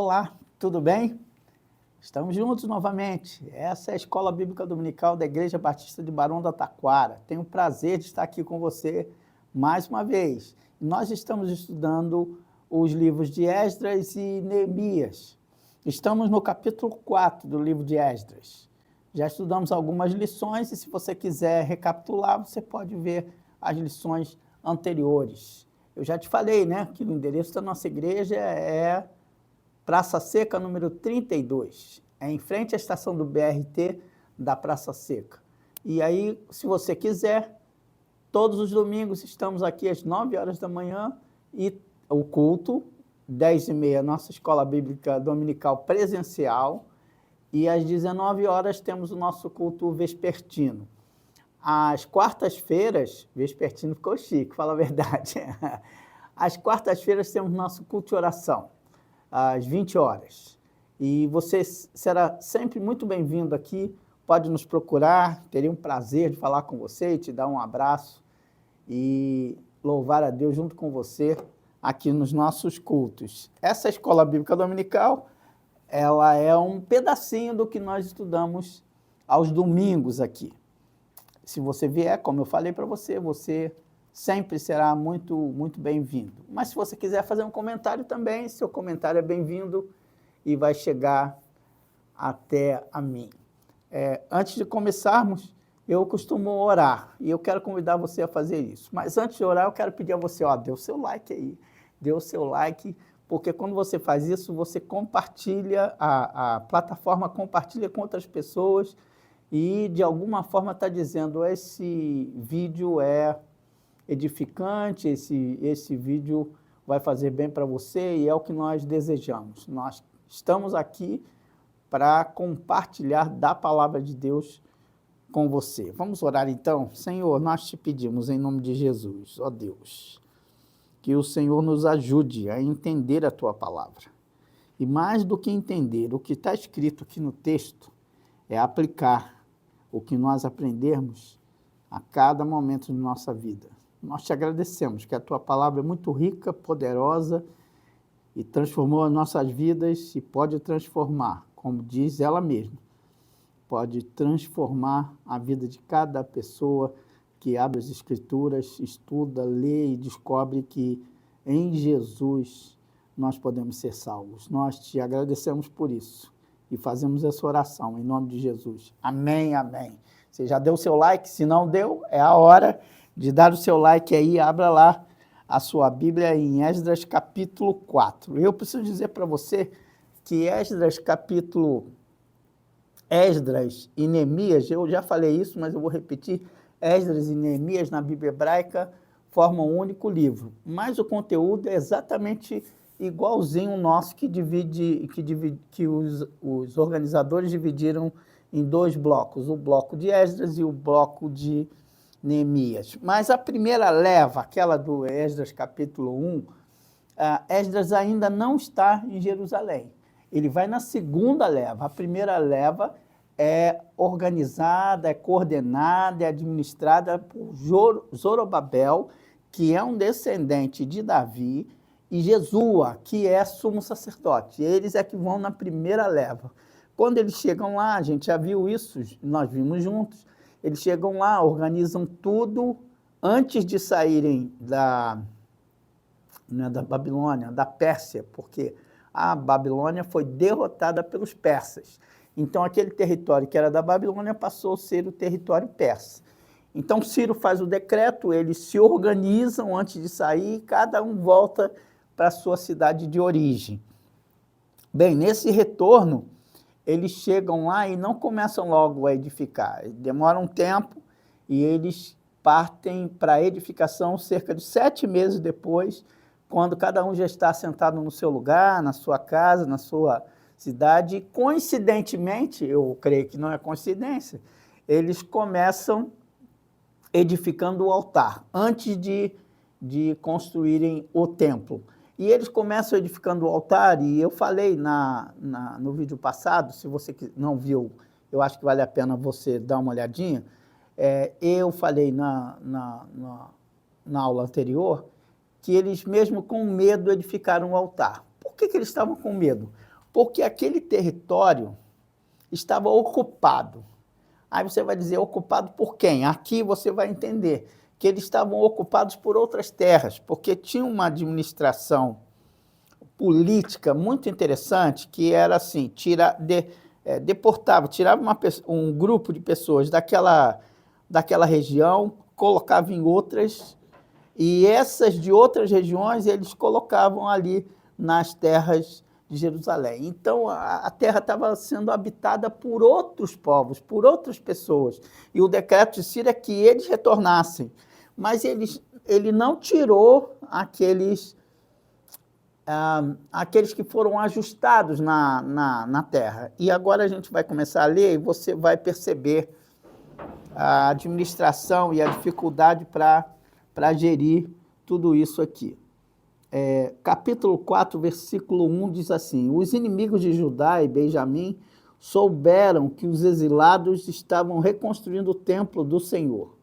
Olá, tudo bem? Estamos juntos novamente. Essa é a Escola Bíblica Dominical da Igreja Batista de Barão da Taquara. Tenho o prazer de estar aqui com você mais uma vez. Nós estamos estudando os livros de Esdras e Neemias. Estamos no capítulo 4 do livro de Esdras. Já estudamos algumas lições e se você quiser recapitular, você pode ver as lições anteriores. Eu já te falei, né, que o endereço da nossa igreja é Praça Seca, número 32. É em frente à estação do BRT da Praça Seca. E aí, se você quiser, todos os domingos estamos aqui às 9 horas da manhã e o culto, 10h30, nossa escola bíblica dominical presencial, e às 19 horas temos o nosso culto vespertino. Às quartas-feiras, vespertino ficou chique, fala a verdade. Às quartas-feiras temos nosso culto de oração, às 20 horas. E você será sempre muito bem-vindo aqui, pode nos procurar, teria um prazer de falar com você e te dar um abraço e louvar a Deus junto com você aqui nos nossos cultos. Essa escola bíblica dominical, ela é um pedacinho do que nós estudamos aos domingos aqui. Se você vier, como eu falei para você, você sempre será muito, muito bem-vindo. Mas se você quiser fazer um comentário também, seu comentário é bem-vindo e vai chegar até a mim. Antes de começarmos, eu costumo orar e eu quero convidar você a fazer isso. Mas antes de orar, eu quero pedir a você, dê o seu like aí, dê o seu like, porque quando você faz isso, você compartilha, a plataforma compartilha com outras pessoas e de alguma forma está dizendo, esse vídeo é edificante, esse vídeo vai fazer bem para você e é o que nós desejamos. Nós estamos aqui para compartilhar da palavra de Deus com você. Vamos orar então? Senhor, nós te pedimos em nome de Jesus, ó Deus, que o Senhor nos ajude a entender a tua palavra. E mais do que entender o que está escrito aqui no texto, é aplicar o que nós aprendermos a cada momento de nossa vida. Nós te agradecemos que a tua palavra é muito rica, poderosa e transformou as nossas vidas e pode transformar, como diz ela mesma, pode transformar a vida de cada pessoa que abre as Escrituras, estuda, lê e descobre que em Jesus nós podemos ser salvos. Nós te agradecemos por isso e fazemos essa oração em nome de Jesus. Amém, amém. Você já deu o seu like? Se não deu, é a hora de dar o seu like aí, abra lá a sua Bíblia em Esdras capítulo 4. Eu preciso dizer para você que Esdras e Neemias, eu já falei isso, mas eu vou repetir, Esdras e Neemias na Bíblia hebraica formam um único livro, mas o conteúdo é exatamente igualzinho o nosso que os organizadores dividiram em dois blocos, o bloco de Esdras e o bloco de Neemias. Mas a primeira leva, aquela do Esdras capítulo 1, Esdras ainda não está em Jerusalém. Ele vai na segunda leva. A primeira leva é organizada, é coordenada, é administrada por Zorobabel, que é um descendente de Davi, e Jesua, que é sumo sacerdote. Eles é que vão na primeira leva. Quando eles chegam lá, a gente já viu isso, nós vimos juntos, eles chegam lá, organizam tudo antes de saírem da Babilônia, da Pérsia, porque a Babilônia foi derrotada pelos persas. Então, aquele território que era da Babilônia passou a ser o território persa. Então, Ciro faz o decreto, eles se organizam antes de sair, cada um volta para a sua cidade de origem. Bem, nesse retorno, eles chegam lá e não começam logo a edificar. Demora um tempo e eles partem para a edificação cerca de 7 meses depois, quando cada um já está sentado no seu lugar, na sua casa, na sua cidade. E, coincidentemente, eu creio que não é coincidência, eles começam edificando o altar, antes de construírem o templo. E eles começam edificando o altar, e eu falei no vídeo passado, se você não viu, eu acho que vale a pena você dar uma olhadinha, eu falei na aula anterior, que eles mesmo com medo edificaram o altar. Por que eles estavam com medo? Porque aquele território estava ocupado. Aí você vai dizer, ocupado por quem? Aqui você vai entender que eles estavam ocupados por outras terras, porque tinha uma administração política muito interessante, que era assim, deportava, tirava um grupo de pessoas daquela região, colocava em outras, e essas de outras regiões eles colocavam ali nas terras de Jerusalém. Então, a terra estava sendo habitada por outros povos, por outras pessoas. E o decreto de Ciro é que eles retornassem. Mas ele não tirou aqueles que foram ajustados na terra. E agora a gente vai começar a ler e você vai perceber a administração e a dificuldade para gerir tudo isso aqui. Capítulo 4, versículo 1 diz assim: os inimigos de Judá e Benjamim souberam que os exilados estavam reconstruindo o templo do Senhor,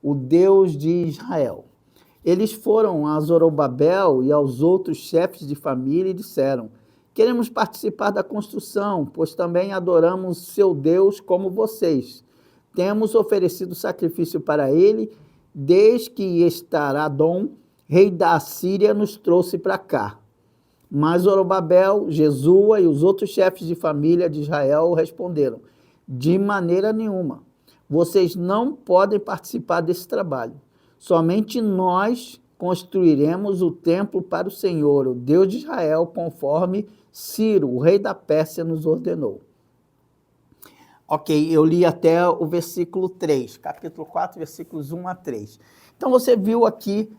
o Deus de Israel. Eles foram a Zorobabel e aos outros chefes de família e disseram: queremos participar da construção, pois também adoramos seu Deus como vocês. Temos oferecido sacrifício para ele, desde que Estaradom, rei da Assíria, nos trouxe para cá. Mas Zorobabel, Jesua e os outros chefes de família de Israel responderam: de maneira nenhuma. Vocês não podem participar desse trabalho. Somente nós construiremos o templo para o Senhor, o Deus de Israel, conforme Ciro, o rei da Pérsia, nos ordenou. Ok, eu li até o versículo 3, capítulo 4, versículos 1 a 3. Então você viu aqui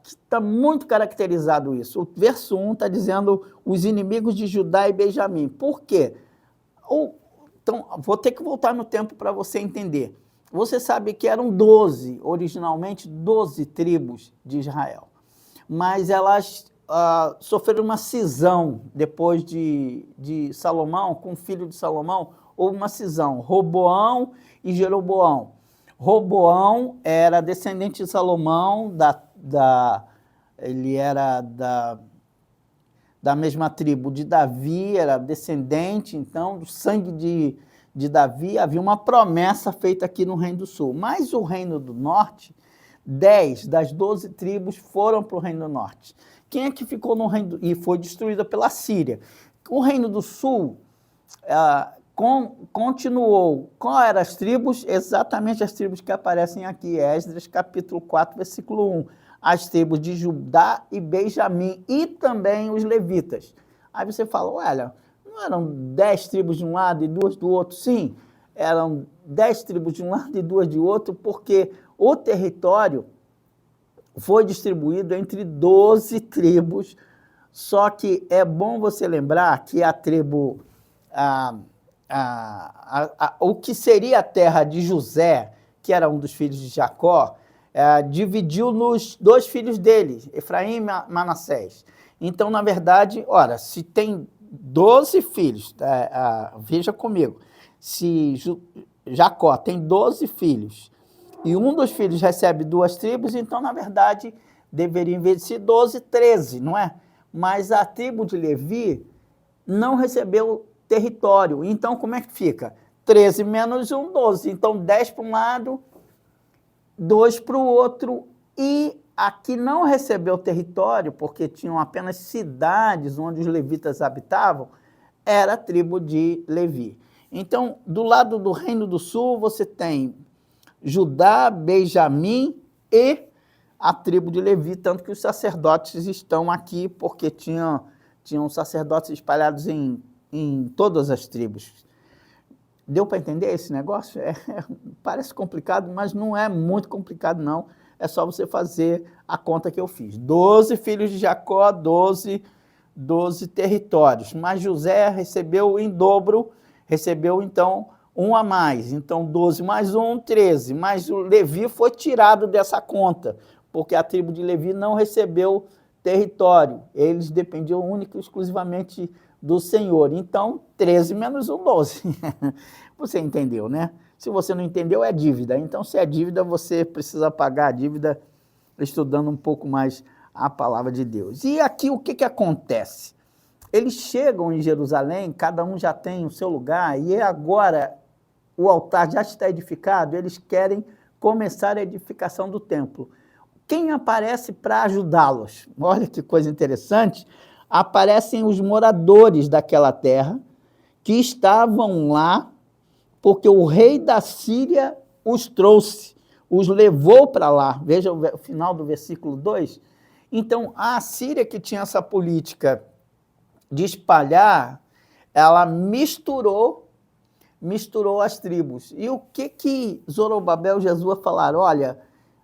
que está muito caracterizado isso. O verso 1 está dizendo os inimigos de Judá e Benjamim. Por quê? Então, vou ter que voltar no tempo para você entender. Você sabe que eram 12, originalmente 12 tribos de Israel. Mas elas sofreram uma cisão depois de Salomão, com o filho de Salomão, houve uma cisão, Roboão e Jeroboão. Roboão era descendente de Salomão, ele era da mesma tribo de Davi, era descendente, então, do sangue de Davi. Havia uma promessa feita aqui no Reino do Sul. Mas o Reino do Norte, 10 das 12 tribos foram para o Reino do Norte. Quem é que ficou no Reino e foi destruída pela Síria? O Reino do Sul continuou. Qual eram as tribos? Exatamente as tribos que aparecem aqui, Esdras, capítulo 4, versículo 1. As tribos de Judá e Benjamim, e também os levitas. Aí você fala, olha, não eram 10 tribos de um lado e 2 do outro? Sim, eram 10 tribos de um lado e 2 de outro, porque o território foi distribuído entre 12 tribos, só que é bom você lembrar que a tribo, o que seria a terra de José, que era um dos filhos de Jacó, dividiu nos 2 filhos dele, Efraim e Manassés. Então, na verdade, ora, se tem 12 filhos, veja comigo, se Jacó tem 12 filhos e um dos filhos recebe 2 tribos, então, na verdade, deveria, em vez de ser 12, 13, não é? Mas a tribo de Levi não recebeu território. Então, como é que fica? 13 menos 1, 12. Então, 10 para um lado, 2 para o outro. E a que não recebeu território, porque tinham apenas cidades onde os levitas habitavam, era a tribo de Levi. Então, do lado do Reino do Sul, você tem Judá, Benjamim e a tribo de Levi, tanto que os sacerdotes estão aqui, porque tinham sacerdotes espalhados em todas as tribos. Deu para entender esse negócio? Parece complicado, mas não é muito complicado, não. É só você fazer a conta que eu fiz. 12 filhos de Jacó, 12 territórios. Mas José recebeu em dobro, recebeu, então, um a mais. Então, 12 mais 1, 13. Mas o Levi foi tirado dessa conta, porque a tribo de Levi não recebeu território. Eles dependiam única e exclusivamente do Senhor. Então, 13 menos 1, 12. Você entendeu, né? Se você não entendeu, é dívida. Então, se é dívida, você precisa pagar a dívida estudando um pouco mais a palavra de Deus. E aqui, o que acontece? eles chegam em Jerusalém, cada um já tem o seu lugar, e agora o altar já está edificado, eles querem começar a edificação do templo. Quem aparece para ajudá-los? Olha que coisa interessante, aparecem os moradores daquela terra, que estavam lá porque o rei da Síria os trouxe, os levou para lá. Veja o final do versículo 2. Então, a Síria, que tinha essa política de espalhar, ela misturou as tribos. E o que Zorobabel e Jesua falaram?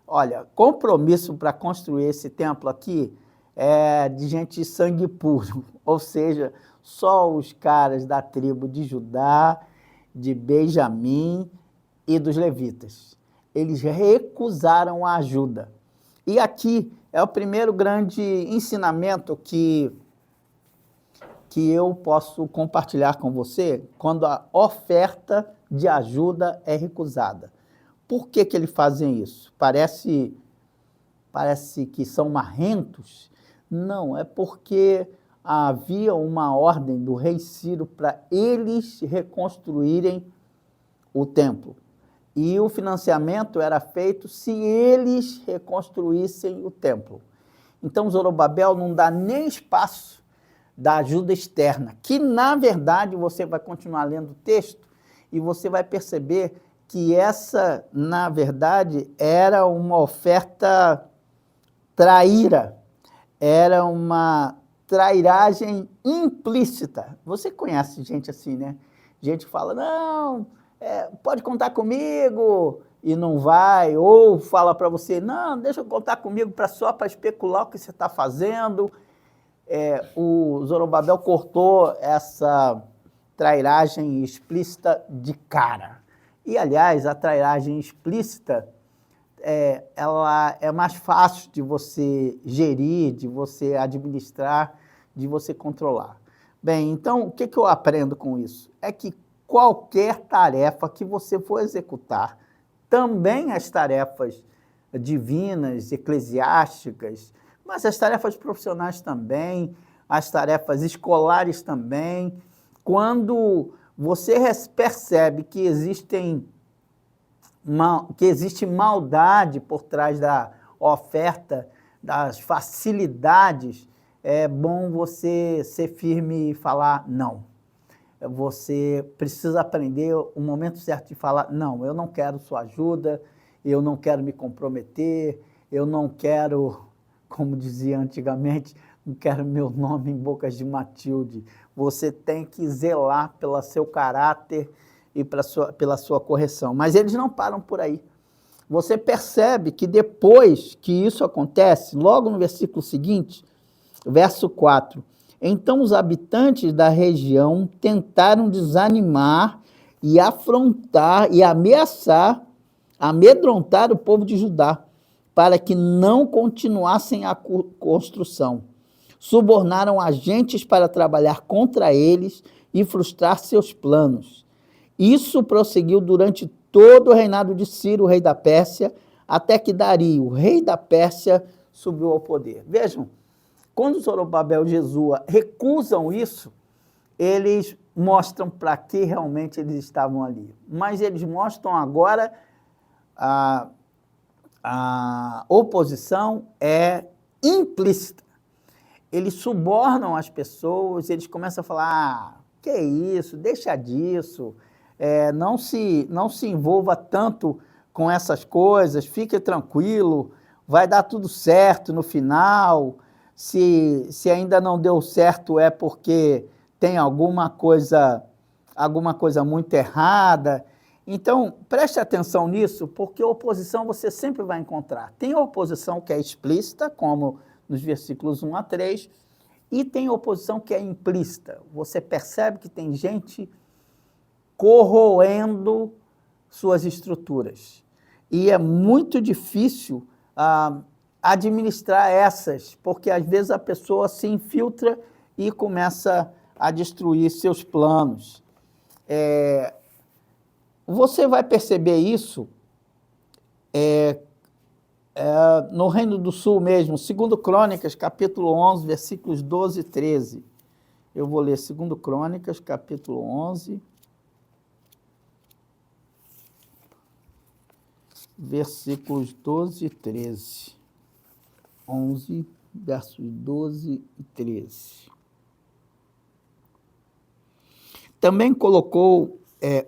Olha, compromisso para construir esse templo aqui é de gente de sangue puro, ou seja, só os caras da tribo de Judá, de Benjamim e dos levitas. Eles recusaram a ajuda. E aqui é o primeiro grande ensinamento que eu posso compartilhar com você quando a oferta de ajuda é recusada. Por que eles fazem isso? Parece que são marrentos? Não, é porque havia uma ordem do rei Ciro para eles reconstruírem o templo. E o financiamento era feito se eles reconstruíssem o templo. Então, Zorobabel não dá nem espaço da ajuda externa, que, na verdade, você vai continuar lendo o texto e você vai perceber que essa, na verdade, era uma oferta traíra, era uma trairagem implícita. Você conhece gente assim, né? Gente que fala, não, pode contar comigo, e não vai, ou fala para você, não, deixa eu contar comigo só para especular o que você está fazendo. O Zorobabel cortou essa trairagem explícita de cara. E, aliás, a trairagem explícita, ela é mais fácil de você gerir, de você administrar, de você controlar. Bem, então, o que eu aprendo com isso? É que qualquer tarefa que você for executar, também as tarefas divinas, eclesiásticas, mas as tarefas profissionais também, as tarefas escolares também, quando você percebe que existe maldade por trás da oferta, das facilidades, é bom você ser firme e falar não. Você precisa aprender o momento certo de falar, não, eu não quero sua ajuda, eu não quero me comprometer, eu não quero, como dizia antigamente, não quero meu nome em bocas de Matilde. Você tem que zelar pelo seu caráter e pela sua correção. Mas eles não param por aí. Você percebe que depois que isso acontece, logo no versículo seguinte, verso 4, então os habitantes da região tentaram desanimar e afrontar e amedrontar o povo de Judá, para que não continuassem a construção. Subornaram agentes para trabalhar contra eles e frustrar seus planos. Isso prosseguiu durante todo o reinado de Ciro, rei da Pérsia, até que Dario, rei da Pérsia, subiu ao poder. Vejam, quando Zorobabel e Jesua recusam isso, eles mostram para que realmente eles estavam ali. Mas eles mostram agora a oposição é implícita. Eles subornam as pessoas, eles começam a falar, que é isso, deixa disso, não se envolva tanto com essas coisas, fique tranquilo, vai dar tudo certo no final, se ainda não deu certo é porque tem alguma coisa muito errada. Então, preste atenção nisso, porque oposição você sempre vai encontrar. Tem oposição que é explícita, como nos versículos 1 a 3, e tem oposição que é implícita. Você percebe que tem gente corroendo suas estruturas. E é muito difícil administrar essas, porque às vezes a pessoa se infiltra e começa a destruir seus planos. Você vai perceber isso no Reino do Sul mesmo, 2 Crônicas, capítulo 11, versículos 12 e 13. Eu vou ler 2 Crônicas, capítulo 11, versículos 12 e 13. 11, versos 12 e 13. Também colocou,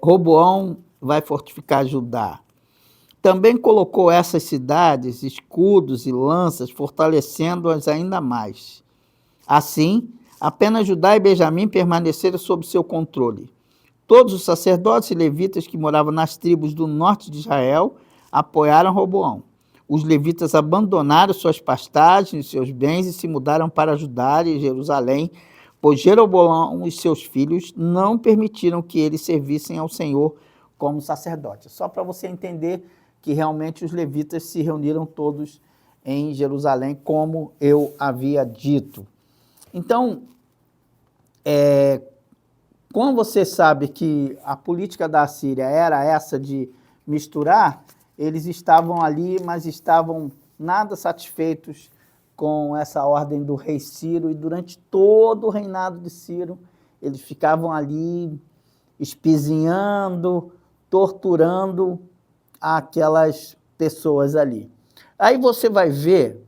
Roboão vai fortificar Judá. Também colocou essas cidades, escudos e lanças, fortalecendo-as ainda mais. Assim, apenas Judá e Benjamim permaneceram sob seu controle. Todos os sacerdotes e levitas que moravam nas tribos do norte de Israel apoiaram Roboão. Os levitas abandonaram suas pastagens e seus bens e se mudaram para Judá e Jerusalém, pois Jeroboão e seus filhos não permitiram que eles servissem ao Senhor como sacerdotes. Só para você entender que realmente os levitas se reuniram todos em Jerusalém, como eu havia dito. Então, quando você sabe que a política da Assíria era essa de misturar, eles estavam ali, mas estavam nada satisfeitos com essa ordem do rei Ciro, e durante todo o reinado de Ciro, eles ficavam ali espizinhando, torturando aquelas pessoas ali. Aí você vai ver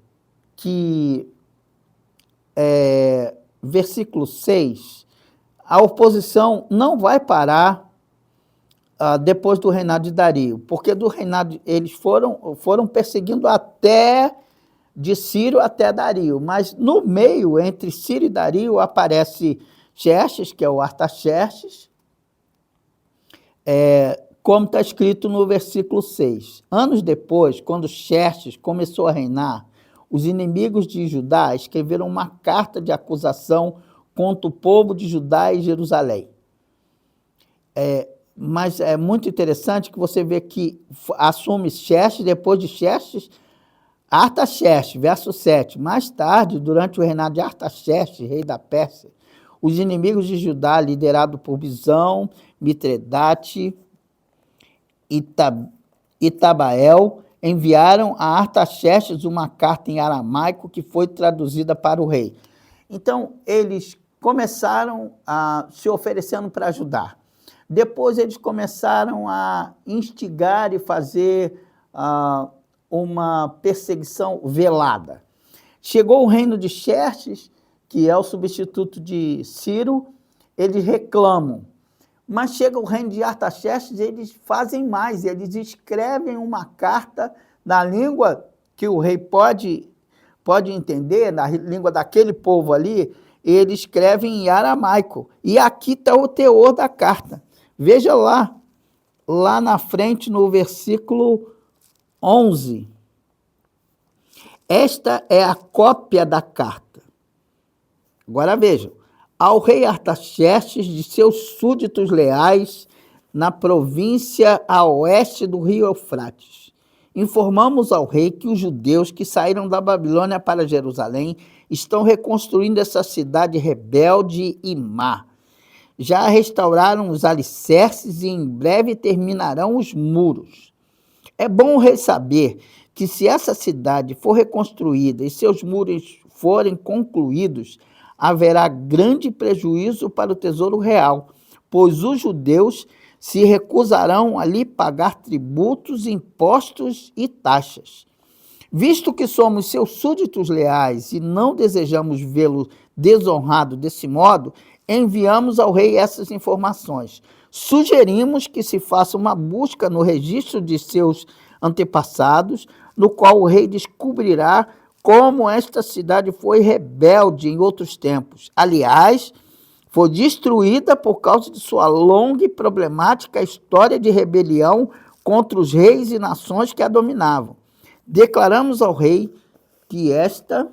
que, versículo 6, a oposição não vai parar depois do reinado de Dario, porque do reinado eles foram perseguindo até de Ciro até Dario, mas no meio, entre Ciro e Dario, aparece Xerxes, que é o Artaxerxes, como está escrito no versículo 6. Anos depois, quando Xerxes começou a reinar, os inimigos de Judá escreveram uma carta de acusação contra o povo de Judá e Jerusalém. Mas é muito interessante que você vê que assume Xerxes, depois de Xerxes, Artaxerxes, verso 7. Mais tarde, durante o reinado de Artaxerxes, rei da Pérsia, os inimigos de Judá, liderados por Bizão, Mitredate e Itabael, enviaram a Artaxerxes uma carta em aramaico que foi traduzida para o rei. Então, eles começaram se oferecendo para ajudar. Depois, eles começaram a instigar e fazer uma perseguição velada. Chegou o reino de Xerxes, que é o substituto de Ciro, eles reclamam. Mas chega o reino de Artaxerxes, eles fazem mais, eles escrevem uma carta na língua que o rei pode entender, na língua daquele povo ali, eles escrevem em aramaico. E aqui está o teor da carta. Veja lá na frente, no versículo 11. Esta é a cópia da carta. Agora vejam. Ao rei Artaxerxes de seus súditos leais na província a oeste do rio Eufrates. Informamos ao rei que os judeus que saíram da Babilônia para Jerusalém estão reconstruindo essa cidade rebelde e má. Já restauraram os alicerces e em breve terminarão os muros. É bom o rei saber que se essa cidade for reconstruída e seus muros forem concluídos, haverá grande prejuízo para o tesouro real, pois os judeus se recusarão a lhe pagar tributos, impostos e taxas. Visto que somos seus súditos leais e não desejamos vê-lo desonrado desse modo, enviamos ao rei essas informações. Sugerimos que se faça uma busca no registro de seus antepassados, no qual o rei descobrirá como esta cidade foi rebelde em outros tempos. Aliás, foi destruída por causa de sua longa e problemática história de rebelião contra os reis e nações que a dominavam. Declaramos ao rei que esta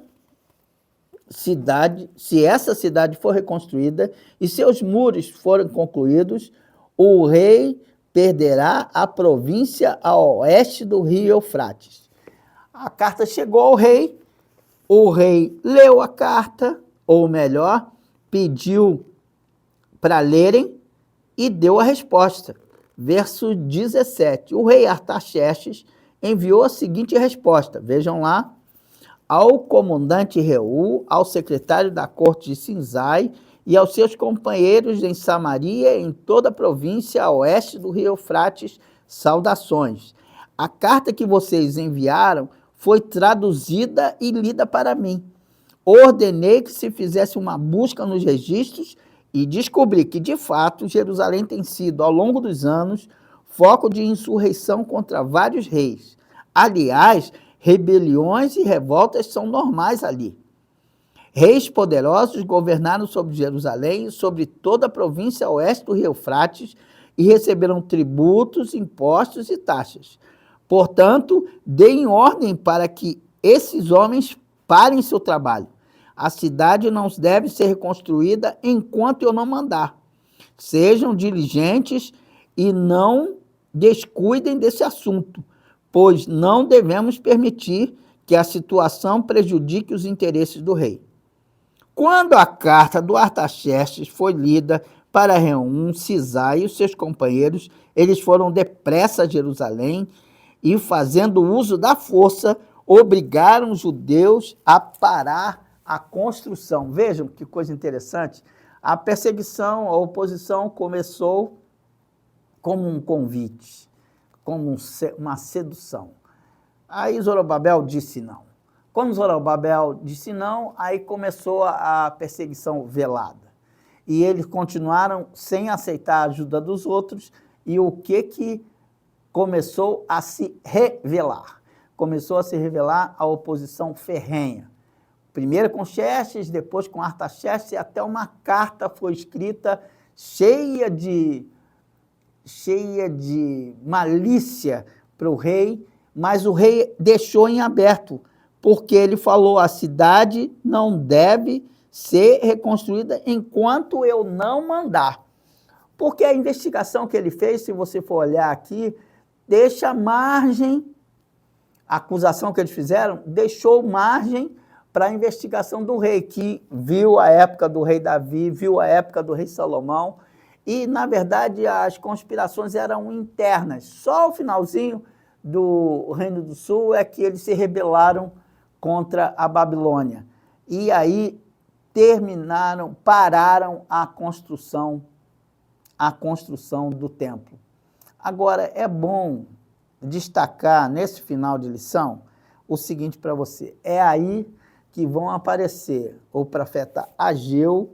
cidade, se essa cidade for reconstruída e seus muros forem concluídos, o rei perderá a província a oeste do rio Eufrates. A carta chegou ao rei, o rei leu a carta, ou melhor, pediu para lerem e deu a resposta. Verso 17. O rei Artaxerxes enviou a seguinte resposta, vejam lá, ao comandante Reú, ao secretário da corte de Sinzai e aos seus companheiros em Samaria e em toda a província a oeste do rio Eufrates, saudações. A carta que vocês enviaram foi traduzida e lida para mim. Ordenei que se fizesse uma busca nos registros e descobri que, de fato, Jerusalém tem sido, ao longo dos anos, foco de insurreição contra vários reis. Aliás, rebeliões e revoltas são normais ali. Reis poderosos governaram sobre Jerusalém e sobre toda a província oeste do rio Eufrates e receberam tributos, impostos e taxas. Portanto, deem ordem para que esses homens parem seu trabalho. A cidade não deve ser reconstruída enquanto eu não mandar. Sejam diligentes e não descuidem desse assunto, pois não devemos permitir que a situação prejudique os interesses do rei. Quando a carta do Artaxerxes foi lida para Reum, Cisai e os seus companheiros, eles foram depressa a Jerusalém e, fazendo uso da força, obrigaram os judeus a parar a construção. Vejam que coisa interessante. A perseguição, a oposição começou como um convite, como uma sedução. Aí Zorobabel disse não. Quando Zorobabel disse não, aí começou a perseguição velada. E eles continuaram sem aceitar a ajuda dos outros, e o que começou a se revelar? Começou a se revelar a oposição ferrenha. Primeiro com Xerxes, depois com Artaxerxes, e até uma carta foi escrita cheia de malícia para o rei, mas o rei deixou em aberto, porque ele falou, a cidade não deve ser reconstruída enquanto eu não mandar. Porque a investigação que ele fez, se você for olhar aqui, deixa margem, a acusação que eles fizeram, deixou margem para a investigação do rei, que viu a época do rei Davi, viu a época do rei Salomão, e, na verdade, as conspirações eram internas. Só o finalzinho do Reino do Sul é que eles se rebelaram contra a Babilônia. E aí pararam a construção do templo. Agora, é bom destacar, nesse final de lição, o seguinte para você. É aí que vão aparecer o profeta Ageu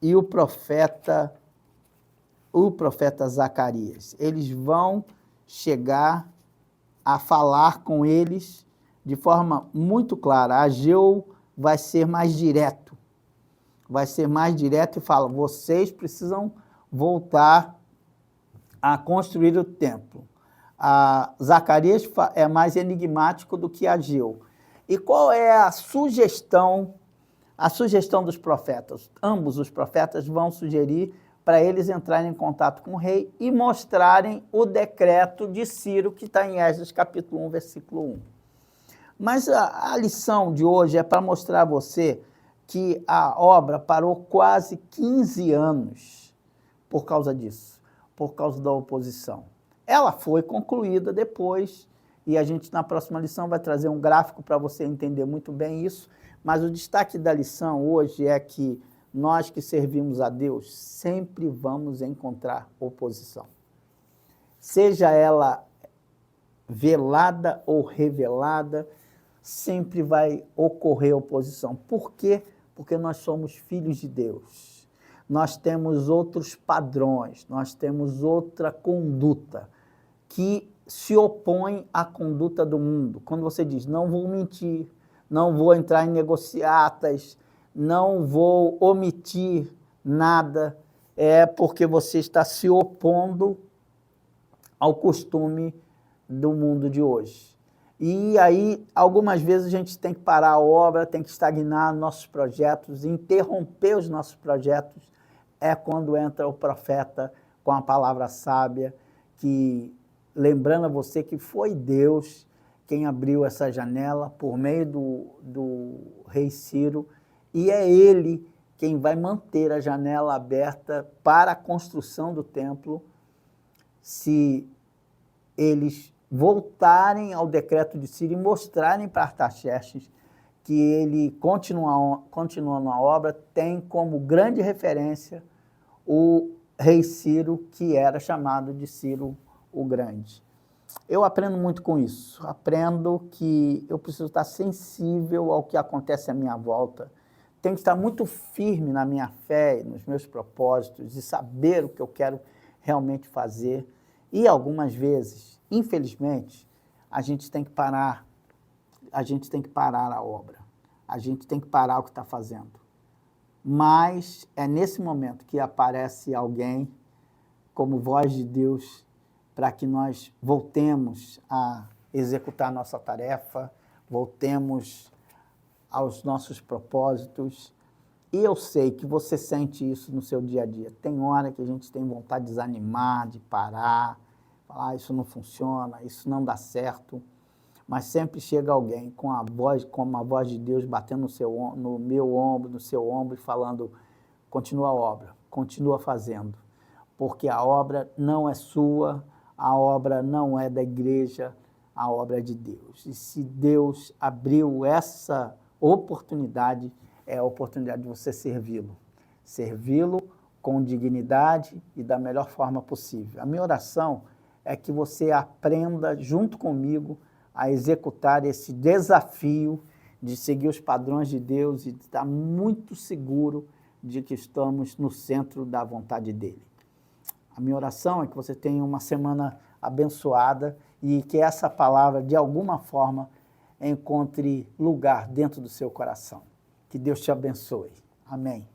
e o profeta Zacarias. Eles vão chegar a falar com eles de forma muito clara. Ageu vai ser mais direto. E fala, vocês precisam voltar a construir o templo. Zacarias é mais enigmático do que Ageu. E qual é a sugestão dos profetas? Ambos os profetas vão sugerir para eles entrarem em contato com o rei e mostrarem o decreto de Ciro, que está em Esdras capítulo 1, versículo 1. Mas a lição de hoje é para mostrar a você que a obra parou quase 15 anos por causa disso, por causa da oposição. Ela foi concluída depois, e a gente na próxima lição vai trazer um gráfico para você entender muito bem isso, mas o destaque da lição hoje é que nós que servimos a Deus sempre vamos encontrar oposição. Seja ela velada ou revelada, sempre vai ocorrer oposição. Por quê? Porque nós somos filhos de Deus. Nós temos outros padrões, nós temos outra conduta que se opõe à conduta do mundo. Quando você diz, não vou mentir, não vou entrar em negociatas, não vou omitir nada, é porque você está se opondo ao costume do mundo de hoje. E aí, algumas vezes a gente tem que parar a obra, tem que estagnar nossos projetos, interromper os nossos projetos, é quando entra o profeta com a palavra sábia, que lembrando a você que foi Deus quem abriu essa janela por meio do rei Ciro, e é ele quem vai manter a janela aberta para a construção do templo, se eles voltarem ao decreto de Ciro e mostrarem para Artaxerxes que ele continua na obra, tem como grande referência o rei Ciro, que era chamado de Ciro o Grande. Eu aprendo muito com isso, aprendo que eu preciso estar sensível ao que acontece à minha volta, tenho que estar muito firme na minha fé, nos meus propósitos, e saber o que eu quero realmente fazer. E algumas vezes, infelizmente, a gente tem que parar a obra, a gente tem que parar o que está fazendo. Mas é nesse momento que aparece alguém como voz de Deus para que nós voltemos a executar nossa tarefa, voltemos aos nossos propósitos. E eu sei que você sente isso no seu dia a dia. Tem hora que a gente tem vontade de desanimar, de parar, falar, isso não funciona, isso não dá certo. Mas sempre chega alguém com uma voz de Deus batendo no meu ombro, no seu ombro, e falando, continua a obra, continua fazendo. Porque a obra não é sua, a obra não é da igreja, a obra é de Deus. E se Deus abriu essa oportunidade, é a oportunidade de você servi-lo. Servi-lo com dignidade e da melhor forma possível. A minha oração é que você aprenda, junto comigo, a executar esse desafio de seguir os padrões de Deus e de estar muito seguro de que estamos no centro da vontade dele. A minha oração é que você tenha uma semana abençoada e que essa palavra, de alguma forma, encontre lugar dentro do seu coração. Que Deus te abençoe. Amém.